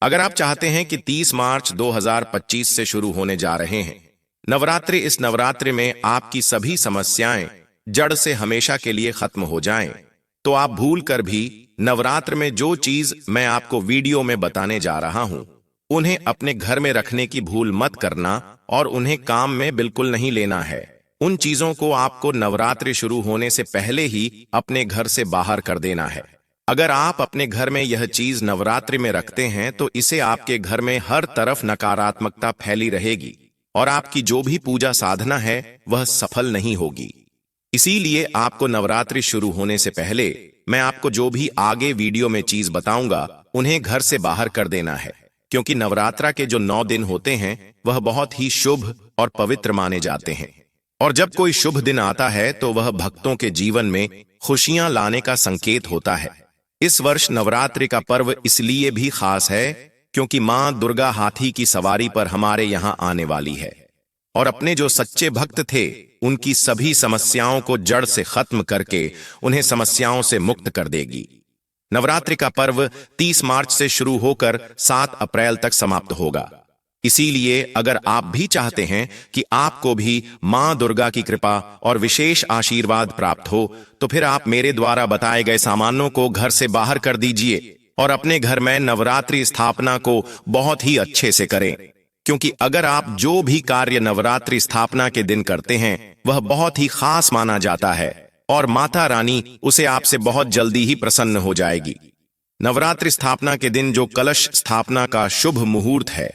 अगर आप चाहते हैं कि 30 मार्च 2025 से शुरू होने जा रहे हैं नवरात्रि, इस नवरात्रि में आपकी सभी समस्याएं जड़ से हमेशा के लिए खत्म हो जाएं, तो आप भूल कर भी नवरात्र में जो चीज मैं आपको वीडियो में बताने जा रहा हूं, उन्हें अपने घर में रखने की भूल मत करना और उन्हें काम में बिल्कुल नहीं लेना है। उन चीजों को आपको नवरात्रि शुरू होने से पहले ही अपने घर से बाहर कर देना है। अगर आप अपने घर में यह चीज नवरात्रि में रखते हैं तो इसे आपके घर में हर तरफ नकारात्मकता फैली रहेगी और आपकी जो भी पूजा साधना है वह सफल नहीं होगी। इसीलिए आपको नवरात्रि शुरू होने से पहले मैं आपको जो भी आगे वीडियो में चीज बताऊंगा उन्हें घर से बाहर कर देना है, क्योंकि नवरात्रा के जो 9 दिन होते हैं वह बहुत ही शुभ और पवित्र माने जाते हैं। और जब कोई शुभ दिन आता है तो वह भक्तों के जीवन में खुशियां लाने का संकेत होता है। इस वर्ष नवरात्रि का पर्व इसलिए भी खास है क्योंकि मां दुर्गा हाथी की सवारी पर हमारे यहां आने वाली है और अपने जो सच्चे भक्त थे उनकी सभी समस्याओं को जड़ से खत्म करके उन्हें समस्याओं से मुक्त कर देगी। नवरात्रि का पर्व 30 मार्च से शुरू होकर 7 अप्रैल तक समाप्त होगा। इसीलिए अगर आप भी चाहते हैं कि आपको भी मां दुर्गा की कृपा और विशेष आशीर्वाद प्राप्त हो, तो फिर आप मेरे द्वारा बताए गए सामानों को घर से बाहर कर दीजिए और अपने घर में नवरात्रि स्थापना को बहुत ही अच्छे से करें, क्योंकि अगर आप जो भी कार्य नवरात्रि स्थापना के दिन करते हैं वह बहुत ही खास माना जाता है और माता रानी उसे आपसे बहुत जल्दी ही प्रसन्न हो जाएगी। नवरात्रि स्थापना के दिन जो कलश स्थापना का शुभ मुहूर्त है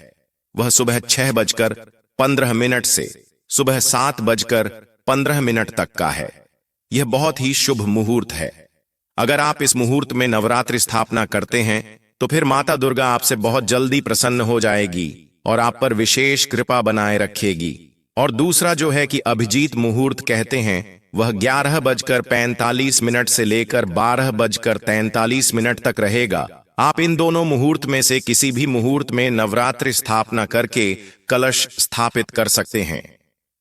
वह सुबह 6:15 से सुबह 7:15 तक का है। यह बहुत ही शुभ मुहूर्त है। अगर आप इस मुहूर्त में नवरात्रि स्थापना करते हैं तो फिर माता दुर्गा आपसे बहुत जल्दी प्रसन्न हो जाएगी और आप पर विशेष कृपा बनाए रखेगी। और दूसरा जो है कि अभिजीत मुहूर्त कहते हैं वह 11:45 से लेकर 12:43 तक रहेगा। आप इन दोनों मुहूर्त में से किसी भी मुहूर्त में नवरात्रि स्थापना करके कलश स्थापित कर सकते हैं।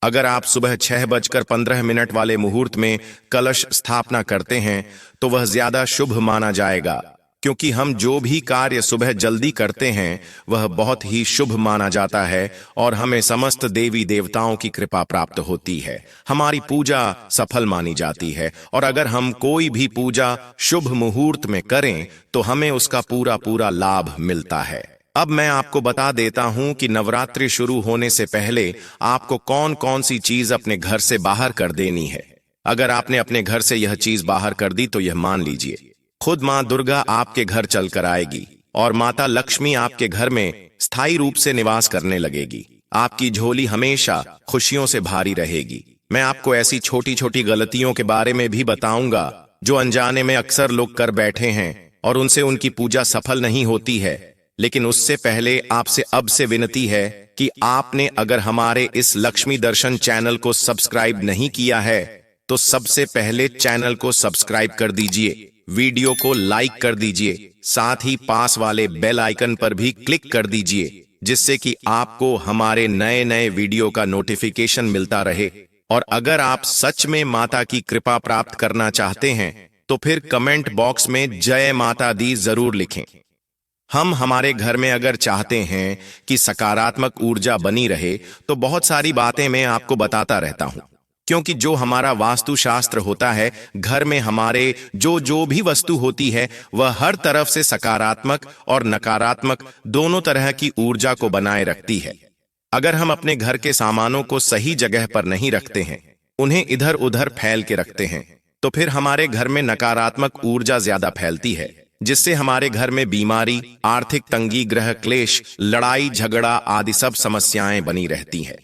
अगर आप सुबह 6:15 वाले मुहूर्त में कलश स्थापना करते हैं तो वह ज्यादा शुभ माना जाएगा, क्योंकि हम जो भी कार्य सुबह जल्दी करते हैं वह बहुत ही शुभ माना जाता है और हमें समस्त देवी देवताओं की कृपा प्राप्त होती है। हमारी पूजा सफल मानी जाती है और अगर हम कोई भी पूजा शुभ मुहूर्त में करें तो हमें उसका पूरा पूरा लाभ मिलता है। अब मैं आपको बता देता हूं कि नवरात्रि शुरू होने से पहले आपको कौन कौन सी चीज अपने घर से बाहर कर देनी है। अगर आपने अपने घर से यह चीज बाहर कर दी तो यह मान लीजिए खुद मां दुर्गा आपके घर चलकर आएगी और माता लक्ष्मी आपके घर में स्थायी रूप से निवास करने लगेगी। आपकी झोली हमेशा खुशियों से भारी रहेगी। मैं आपको ऐसी छोटी छोटी गलतियों के बारे में भी बताऊंगा जो अनजाने में अक्सर लोग कर बैठे हैं और उनसे उनकी पूजा सफल नहीं होती है। लेकिन उससे पहले आपसे अब से विनती है कि आपने अगर हमारे इस लक्ष्मी दर्शन चैनल को सब्सक्राइब नहीं किया है तो सबसे पहले चैनल को सब्सक्राइब कर दीजिए, वीडियो को लाइक कर दीजिए, साथ ही पास वाले बेल आइकन पर भी क्लिक कर दीजिए, जिससे कि आपको हमारे नए नए वीडियो का नोटिफिकेशन मिलता रहे। और अगर आप सच में माता की कृपा प्राप्त करना चाहते हैं तो फिर कमेंट बॉक्स में जय माता दी जरूर लिखें। हम हमारे घर में अगर चाहते हैं कि सकारात्मक ऊर्जा बनी रहे तो बहुत सारी बातें मैं आपको बताता रहता हूं, क्योंकि जो हमारा वास्तुशास्त्र होता है, घर में हमारे जो भी वस्तु होती है वह हर तरफ से सकारात्मक और नकारात्मक दोनों तरह की ऊर्जा को बनाए रखती है। अगर हम अपने घर के सामानों को सही जगह पर नहीं रखते हैं, उन्हें इधर उधर फैल के रखते हैं, तो फिर हमारे घर में नकारात्मक ऊर्जा ज्यादा फैलती है, जिससे हमारे घर में बीमारी, आर्थिक तंगी, ग्रह क्लेश, लड़ाई झगड़ा आदि सब समस्याएं बनी रहती हैं।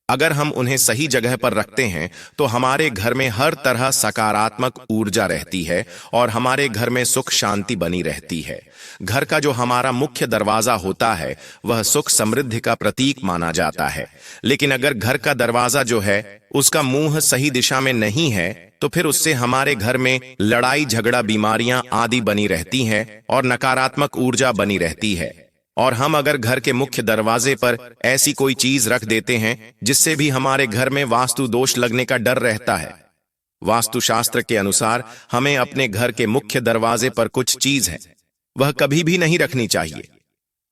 अगर हम उन्हें सही जगह पर रखते हैं तो हमारे घर में हर तरह सकारात्मक ऊर्जा रहती है और हमारे घर में सुख शांति बनी रहती है। घर का जो हमारा मुख्य दरवाजा होता है वह सुख समृद्धि का प्रतीक माना जाता है, लेकिन अगर घर का दरवाजा जो है उसका मुंह सही दिशा में नहीं है तो फिर उससे हमारे घर में लड़ाई झगड़ा, बीमारियां आदि बनी रहती हैं और नकारात्मक ऊर्जा बनी रहती है। और हम अगर घर के मुख्य दरवाजे पर ऐसी कोई चीज रख देते हैं जिससे भी हमारे घर में वास्तु दोष लगने का डर रहता है। वास्तुशास्त्र के अनुसार हमें अपने घर के मुख्य दरवाजे पर कुछ चीज है वह कभी भी नहीं रखनी चाहिए।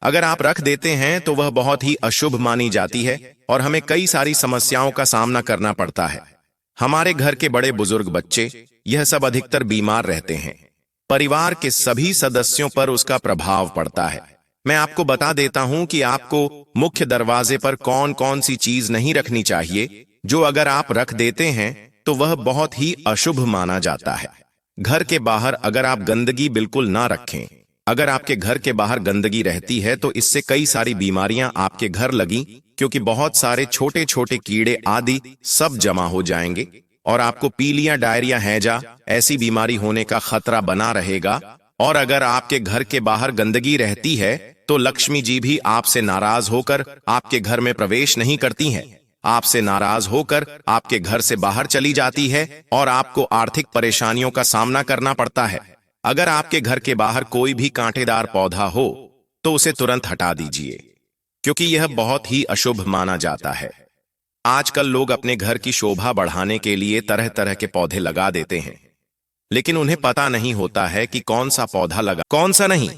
अगर आप रख देते हैं तो वह बहुत ही अशुभ मानी जाती है और हमें कई सारी समस्याओं का सामना करना पड़ता है। हमारे घर के बड़े बुजुर्ग, बच्चे, यह सब अधिकतर बीमार रहते हैं। परिवार के सभी सदस्यों पर उसका प्रभाव पड़ता है। मैं आपको बता देता हूं कि आपको मुख्य दरवाजे पर कौन कौन सी चीज नहीं रखनी चाहिए, जो अगर आप रख देते हैं तो वह बहुत ही अशुभ माना जाता है। घर के बाहर अगर आप गंदगी बिल्कुल ना रखें, अगर आपके घर के बाहर गंदगी रहती है तो इससे कई सारी बीमारियां आपके घर लगी, क्योंकि बहुत सारे छोटे छोटे कीड़े आदि सब जमा हो जाएंगे और आपको पीलिया, डायरिया, हैजा ऐसी बीमारी होने का खतरा बना रहेगा। और अगर आपके घर के बाहर गंदगी रहती है तो लक्ष्मी जी भी आपसे नाराज होकर आपके घर में प्रवेश नहीं करती हैं। आपसे नाराज होकर आपके घर से बाहर चली जाती है और आपको आर्थिक परेशानियों का सामना करना पड़ता है। अगर आपके घर के बाहर कोई भी कांटेदार पौधा हो तो उसे तुरंत हटा दीजिए, क्योंकि यह बहुत ही अशुभ माना जाता है। आजकल लोग अपने घर की शोभा बढ़ाने के लिए तरह तरह के पौधे लगा देते हैं, लेकिन उन्हें पता नहीं होता है कि कौन सा पौधा लगा, कौन सा नहीं।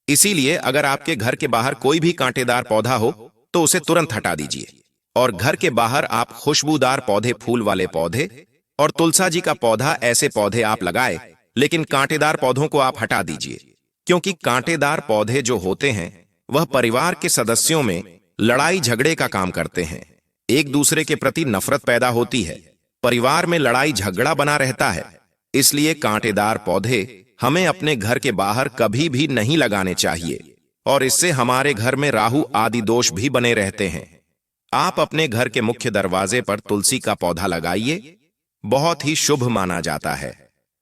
इसीलिए अगर आपके घर के बाहर कोई भी कांटेदार पौधा हो तो उसे तुरंत हटा दीजिए और घर के बाहर आप खुशबूदार पौधे, फूल वाले पौधे और तुलसा जी का पौधा, ऐसे पौधे आप लगाए, लेकिन कांटेदार पौधों को आप हटा दीजिए, क्योंकि कांटेदार पौधे जो होते हैं वह परिवार के सदस्यों में लड़ाई झगड़े का काम करते हैं। एक दूसरे के प्रति नफरत पैदा होती है, परिवार में लड़ाई झगड़ा बना रहता है। इसलिए कांटेदार पौधे हमें अपने घर के बाहर कभी भी नहीं लगाने चाहिए और इससे हमारे घर में राहु आदि दोष भी बने रहते हैं। आप अपने घर के मुख्य दरवाजे पर तुलसी का पौधा लगाइए, बहुत ही शुभ माना जाता है।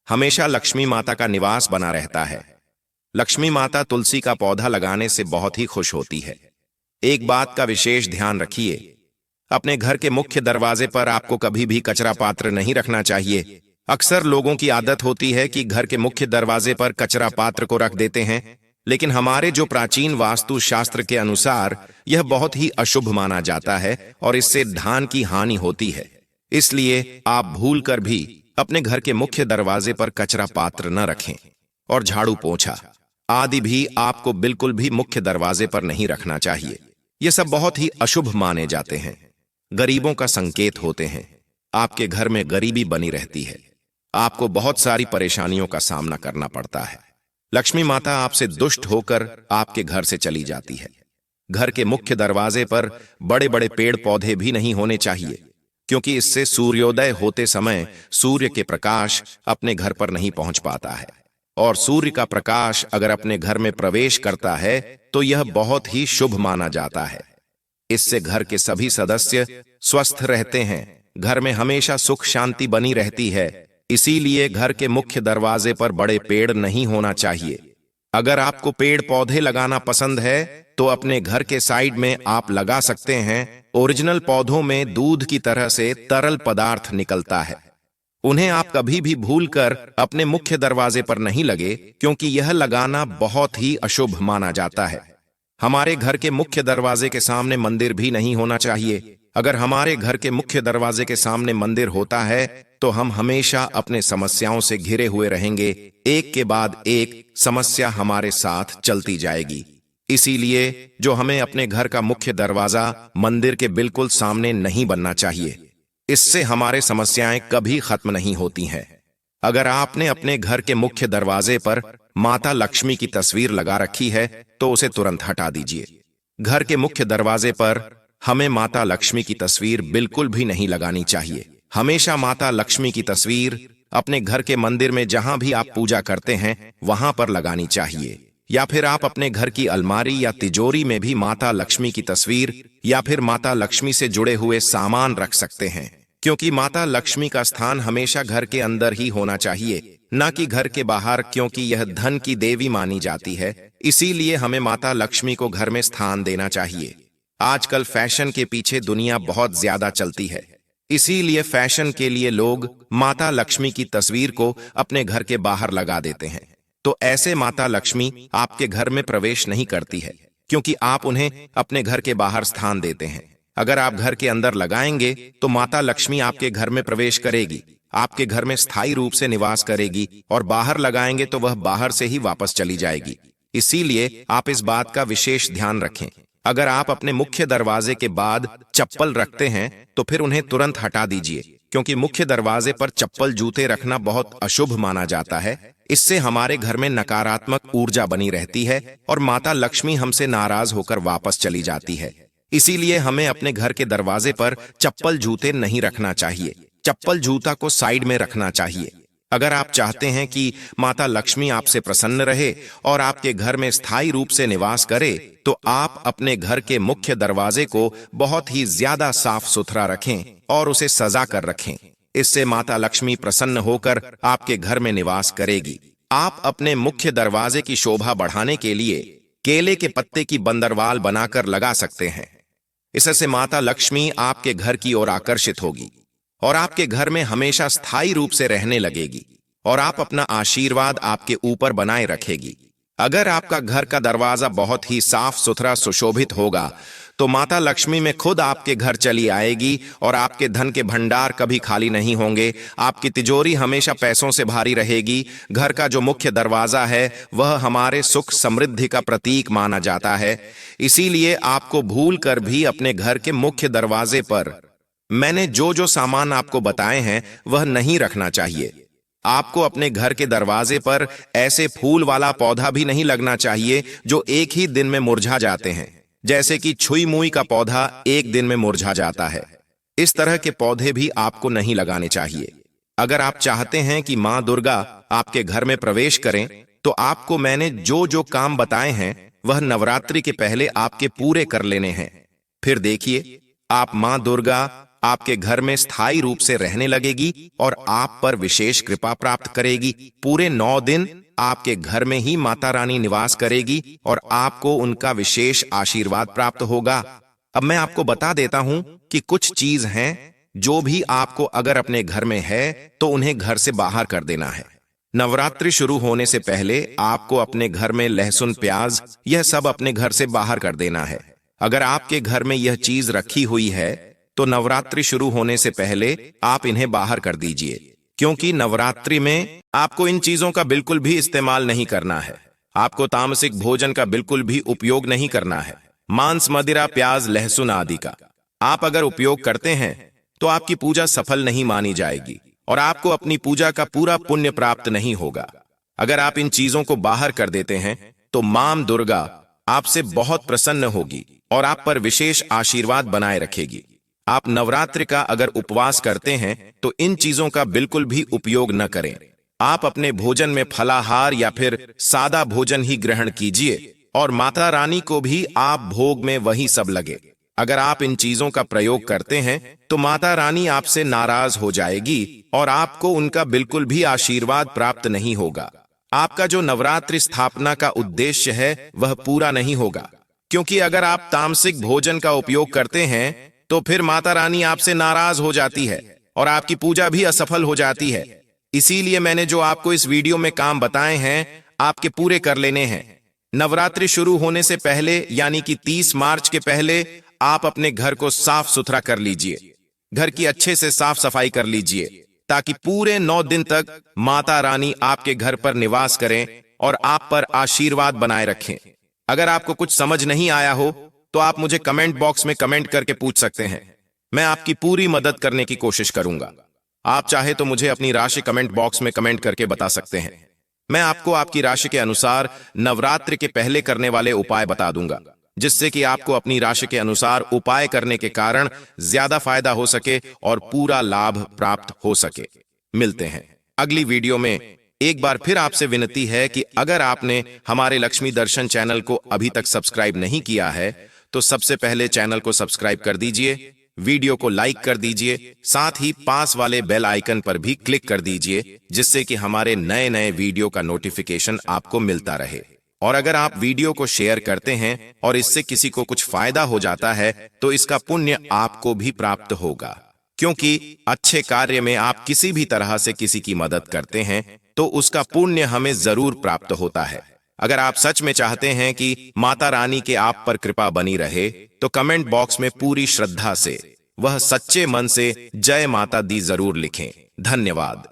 हमेशा लक्ष्मी माता का निवास बना रहता है। लक्ष्मी माता तुलसी का पौधा लगाने से बहुत ही खुश होती है। एक बात का विशेष ध्यान रखिए, अपने घर के मुख्य दरवाजे पर आपको कभी भी कचरा पात्र नहीं रखना चाहिए। अक्सर लोगों की आदत होती है कि घर के मुख्य दरवाजे पर कचरा पात्र को रख देते हैं, लेकिन हमारे जो प्राचीन वास्तु शास्त्र के अनुसार यह बहुत ही अशुभ माना जाता है और इससे धन की हानि होती है। इसलिए आप भूलकर भी अपने घर के मुख्य दरवाजे पर कचरा पात्र न रखें और झाड़ू, पोंछा आदि भी आपको बिल्कुल भी मुख्य दरवाजे पर नहीं रखना चाहिए। ये सब बहुत ही अशुभ माने जाते हैं, गरीबों का संकेत होते हैं। आपके घर में गरीबी बनी रहती है, आपको बहुत सारी परेशानियों का सामना करना पड़ता है। लक्ष्मी माता आपसे दुष्ट होकर आपके घर से चली जाती है। घर के मुख्य दरवाजे पर बड़े बड़े पेड़ पौधे भी नहीं होने चाहिए, क्योंकि इससे सूर्योदय होते समय सूर्य के प्रकाश अपने घर पर नहीं पहुंच पाता है और सूर्य का प्रकाश अगर अपने घर में प्रवेश करता है तो यह बहुत ही शुभ माना जाता है। इससे घर के सभी सदस्य स्वस्थ रहते हैं, घर में हमेशा सुख शांति बनी रहती है। इसीलिए घर के मुख्य दरवाजे पर बड़े पेड़ नहीं होना चाहिए। अगर आपको पेड़ पौधे लगाना पसंद है तो अपने घर के साइड में आप लगा सकते हैं। ओरिजिनल पौधों में दूध की तरह से तरल पदार्थ निकलता है, उन्हें आप कभी भी भूलकर अपने मुख्य दरवाजे पर नहीं लगे, क्योंकि यह लगाना बहुत ही अशुभ माना जाता है। हमारे घर के मुख्य दरवाजे के सामने मंदिर भी नहीं होना चाहिए। अगर हमारे घर के मुख्य दरवाजे के सामने मंदिर होता है तो हम हमेशा अपने समस्याओं से घिरे हुए रहेंगे, एक के बाद एक समस्या हमारे साथ चलती जाएगी। इसीलिए जो हमें अपने घर का मुख्य दरवाजा मंदिर के बिल्कुल सामने नहीं बनना चाहिए, इससे हमारे समस्याएं कभी खत्म नहीं होती हैं। अगर आपने अपने घर के मुख्य दरवाजे पर माता लक्ष्मी की तस्वीर लगा रखी है तो उसे तुरंत हटा दीजिए। घर के मुख्य दरवाजे पर हमें माता लक्ष्मी की तस्वीर बिल्कुल भी नहीं लगानी चाहिए। हमेशा माता लक्ष्मी की तस्वीर अपने घर के मंदिर में जहां भी आप पूजा करते हैं वहां पर लगानी चाहिए, या फिर आप अपने घर की अलमारी या तिजोरी में भी माता लक्ष्मी की तस्वीर या फिर माता लक्ष्मी से जुड़े हुए सामान रख सकते हैं, क्योंकि माता लक्ष्मी का स्थान हमेशा घर के अंदर ही होना चाहिए, न कि घर के बाहर, क्योंकि यह धन की देवी मानी जाती है। इसीलिए हमें माता लक्ष्मी को घर में स्थान देना चाहिए। आजकल फैशन के पीछे दुनिया बहुत ज्यादा चलती है, इसीलिए फैशन के लिए लोग माता लक्ष्मी की तस्वीर को अपने घर के बाहर लगा देते हैं। तो ऐसे माता लक्ष्मी आपके घर में प्रवेश नहीं करती है, क्योंकि आप उन्हें अपने घर के बाहर स्थान देते हैं। अगर आप घर के अंदर लगाएंगे तो माता लक्ष्मी आपके घर में प्रवेश करेगी, आपके घर में स्थायी रूप से निवास करेगी, और बाहर लगाएंगे तो वह बाहर से ही वापस चली जाएगी। इसीलिए आप इस बात का विशेष ध्यान रखें। अगर आप अपने मुख्य दरवाजे के बाद चप्पल रखते हैं तो फिर उन्हें तुरंत हटा दीजिए, क्योंकि मुख्य दरवाजे पर चप्पल जूते रखना बहुत अशुभ माना जाता है। इससे हमारे घर में नकारात्मक ऊर्जा बनी रहती है और माता लक्ष्मी हमसे नाराज होकर वापस चली जाती है। इसीलिए हमें अपने घर के दरवाजे पर चप्पल जूते नहीं रखना चाहिए। चप्पल जूता को साइड में रखना चाहिए। अगर आप चाहते हैं कि माता लक्ष्मी आपसे प्रसन्न रहे और आपके घर में स्थायी रूप से निवास करे, तो आप अपने घर के मुख्य दरवाजे को बहुत ही ज्यादा साफ सुथरा रखें और उसे सजा कर रखें। इससे माता लक्ष्मी प्रसन्न होकर आपके घर में निवास करेगी। आप अपने मुख्य दरवाजे की शोभा बढ़ाने के लिए केले के पत्ते की बंदरवाल बनाकर लगा सकते हैं। इससे माता लक्ष्मी आपके घर की ओर आकर्षित होगी और आपके घर में हमेशा स्थायी रूप से रहने लगेगी और आप अपना आशीर्वाद आपके ऊपर बनाए रखेगी। अगर आपका घर का दरवाजा बहुत ही साफ सुथरा सुशोभित होगा तो माता लक्ष्मी में खुद आपके घर चली आएगी और आपके धन के भंडार कभी खाली नहीं होंगे। आपकी तिजोरी हमेशा पैसों से भारी रहेगी। घर का जो मुख्य दरवाजा है वह हमारे सुख समृद्धि का प्रतीक माना जाता है। इसीलिए आपको भूल कर भी अपने घर के मुख्य दरवाजे पर मैंने जो सामान आपको बताए हैं वह नहीं रखना चाहिए। आपको अपने घर के दरवाजे पर ऐसे फूल वाला पौधा भी नहीं लगना चाहिए जो एक ही दिन में मुरझा जाते हैं, जैसे कि छुई मुई का पौधा एक दिन में मुरझा जाता है। इस तरह के पौधे भी आपको नहीं लगाने चाहिए। अगर आप चाहते हैं कि मां दुर्गा आपके घर में प्रवेश करें तो आपको मैंने जो काम बताए हैं वह नवरात्रि के पहले आपके पूरे कर लेने हैं। फिर देखिए, आप मां दुर्गा आपके घर में स्थायी रूप से रहने लगेगी और आप पर विशेष कृपा प्राप्त करेगी। पूरे 9 दिन आपके घर में ही माता रानी निवास करेगी और आपको उनका विशेष आशीर्वाद प्राप्त होगा। अब मैं आपको बता देता हूं कि कुछ चीज हैं जो भी आपको अगर अपने घर में है तो उन्हें घर से बाहर कर देना है। नवरात्रि शुरू होने से पहले आपको अपने घर में लहसुन, प्याज, यह सब अपने घर से बाहर कर देना है। अगर आपके घर में यह चीज रखी हुई है तो नवरात्रि शुरू होने से पहले आप इन्हें बाहर कर दीजिए, क्योंकि नवरात्रि में आपको इन चीजों का बिल्कुल भी इस्तेमाल नहीं करना है। आपको तामसिक भोजन का बिल्कुल भी उपयोग नहीं करना है। मांस, मदिरा, प्याज, लहसुन आदि का आप अगर उपयोग करते हैं तो आपकी पूजा सफल नहीं मानी जाएगी और आपको अपनी पूजा का पूरा पुण्य प्राप्त नहीं होगा। अगर आप इन चीजों को बाहर कर देते हैं तो मां दुर्गा आपसे बहुत प्रसन्न होगी और आप पर विशेष आशीर्वाद बनाए रखेगी। आप नवरात्रि का अगर उपवास करते हैं तो इन चीजों का बिल्कुल भी उपयोग न करें। आप अपने भोजन में फलाहार या फिर सादा भोजन ही ग्रहण कीजिए और माता रानी को भी आप भोग में वही सब लगे। अगर आप इन चीजों का प्रयोग करते हैं तो माता रानी आपसे नाराज हो जाएगी और आपको उनका बिल्कुल भी आशीर्वाद प्राप्त नहीं होगा। आपका जो नवरात्रि स्थापना का उद्देश्य है वह पूरा नहीं होगा, क्योंकि अगर आप तामसिक भोजन का उपयोग करते हैं तो फिर माता रानी आपसे नाराज हो जाती है और आपकी पूजा भी असफल हो जाती है। इसीलिए मैंने जो आपको इस वीडियो में काम बताए हैं आपके पूरे कर लेने हैं। नवरात्रि शुरू होने से पहले यानी कि 30 मार्च के पहले आप अपने घर को साफ सुथरा कर लीजिए। घर की अच्छे से साफ सफाई कर लीजिए ताकि पूरे 9 दिन तक माता रानी आपके घर पर निवास करें और आप पर आशीर्वाद बनाए रखें। अगर आपको कुछ समझ नहीं आया हो तो आप मुझे कमेंट बॉक्स में कमेंट करके पूछ सकते हैं। मैं आपकी पूरी मदद करने की कोशिश करूंगा। आप चाहे तो मुझे अपनी राशि कमेंट बॉक्स में कमेंट करके बता सकते हैं। मैं आपको आपकी राशि के अनुसार नवरात्रि के पहले करने वाले उपाय बता दूंगा, जिससे कि आपको अपनी राशि के अनुसार उपाय करने के कारण ज्यादा फायदा हो सके और पूरा लाभ प्राप्त हो सके। मिलते हैं अगली वीडियो में। एक बार फिर आपसे विनती है कि अगर आपने हमारे लक्ष्मी दर्शन चैनल को अभी तक सब्सक्राइब नहीं किया है तो सबसे पहले चैनल को सब्सक्राइब कर दीजिए, वीडियो को लाइक कर दीजिए, साथ ही पास वाले बेल आइकन पर भी क्लिक कर दीजिए, जिससे कि हमारे नए नए वीडियो का नोटिफिकेशन आपको मिलता रहे। और अगर आप वीडियो को शेयर करते हैं और इससे किसी को कुछ फायदा हो जाता है तो इसका पुण्य आपको भी प्राप्त होगा, क्योंकि अच्छे कार्य में आप किसी भी तरह से किसी की मदद करते हैं तो उसका पुण्य हमें जरूर प्राप्त होता है। अगर आप सच में चाहते हैं कि माता रानी के आप पर कृपा बनी रहे तो कमेंट बॉक्स में पूरी श्रद्धा से वह सच्चे मन से जय माता दी जरूर लिखें। धन्यवाद।